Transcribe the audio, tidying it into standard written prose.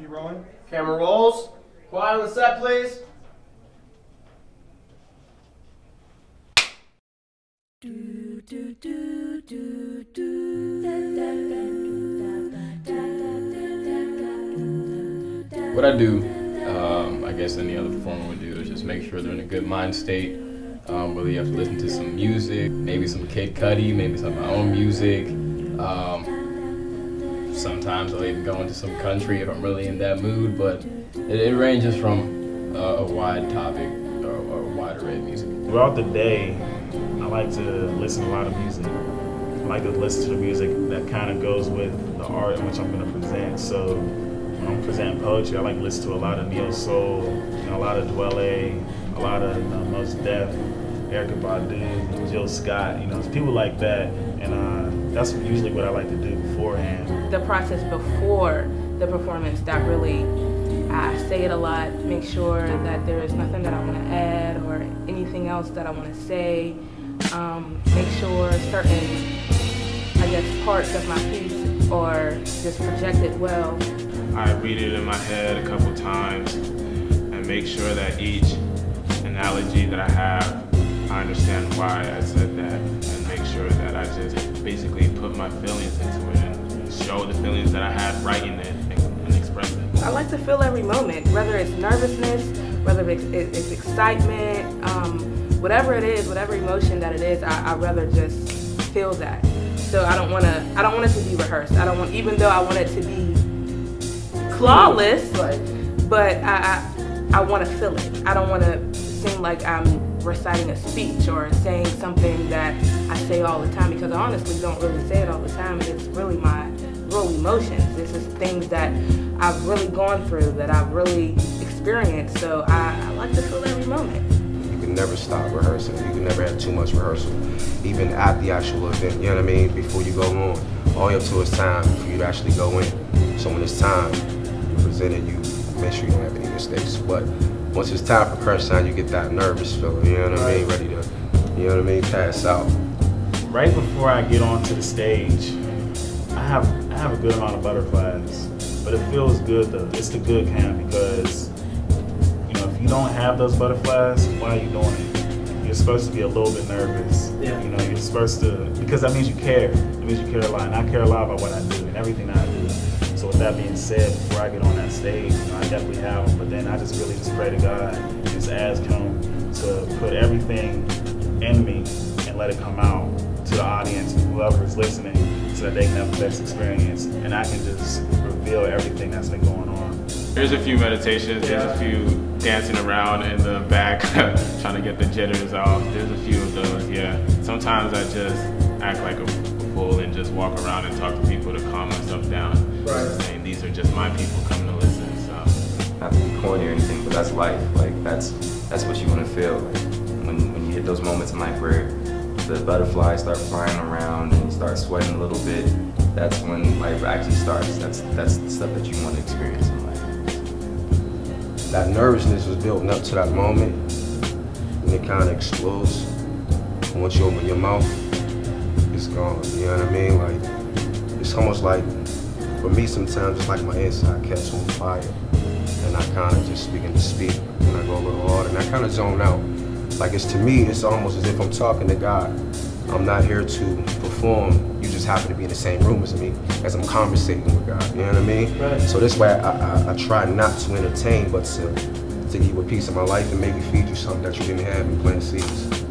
You rolling? Camera rolls. Quiet on the set, please. What I do, I guess any other performer would do, is just make sure they're in a good mind state. Whether you have to listen to some music, maybe some Kid Cudi, maybe some of my own music. Sometimes I'll even go into some country if I'm really in that mood, but it ranges from a wide topic or a wide array of music. Throughout the day, I like to listen to a lot of music. I like to listen to the music that kind of goes with the art in which I'm going to present. So when I'm presenting poetry, I like to listen to a lot of neo soul, a lot of Dwele, a lot of Mos Def, Erykah Badu, Jill Scott, people like that. And that's usually what I like to do beforehand. The process before the performance, that really, I say it a lot, make sure that there is nothing that I want to add or anything else that I want to say. Make sure certain, I guess, parts of my piece are just projected well. I read it in my head a couple times and make sure that each analogy that I have, I understand why I said that, and make sure that I just basically put my feelings into it and show the feelings that I had writing it and express it. I like to feel every moment, whether it's nervousness, whether it's excitement, whatever it is, whatever emotion that it is, I'd rather just feel that. So I don't want it to be rehearsed. Even though I want it to be flawless, but I want to feel it. I don't want to seem like I'm reciting a speech or saying something that I say all the time, because I honestly don't really say it all the time. It's really my real emotions. This is things that I've really gone through, that I've really experienced. So I like to feel every moment. You can never stop rehearsing. You can never have too much rehearsal, even at the actual event, you know what I mean? Before you go on, all the way up to it's time for you to actually go in. So when it's time, you present it, you make sure you don't have any mistakes. But once it's time for crunch time, you get that nervous feeling, you know what I mean? Ready to, you know what I mean, pass out. Right before I get onto the stage, I have a good amount of butterflies, but it feels good though. It's the good kind, because if you don't have those butterflies, why are you doing it? You're supposed to be a little bit nervous. Yeah. You're supposed to, because that means you care. It means you care a lot, and I care a lot about what I do and everything that I do. So with that being said, before I get on that stage, I definitely have them, but then I just really just pray to God and just ask Him to put everything in me and let it come out to the audience, whoever is listening, so that they can have the best experience, and I can just reveal everything that's been going on. There's a few meditations, there's a few dancing around in the back, trying to get the jitters off. There's a few of those, yeah. Sometimes I just act like a fool and just walk around and talk to people to calm myself down. Right. Saying these are just my people coming to listen, so. Not to be corny or anything, but that's life. Like that's what you want to feel. Like, when you hit those moments in life where the butterflies start flying around and you start sweating a little bit, that's when life actually starts. That's the stuff that you want to experience in life. That nervousness was building up to that moment, and it kind of explodes. And once you open your mouth, it's gone, you know what I mean? Like, it's almost like, for me sometimes, it's like my inside catches on fire, and I kind of just begin to speak, and I go a little hard, and I kind of zone out. Like, to me, it's almost as if I'm talking to God. I'm not here to perform, you just happen to be in the same room as me, as I'm conversating with God, you know what I mean? Right. So this way, I try not to entertain, but to give you a piece of my life and maybe feed you something that you didn't have in playing seeds.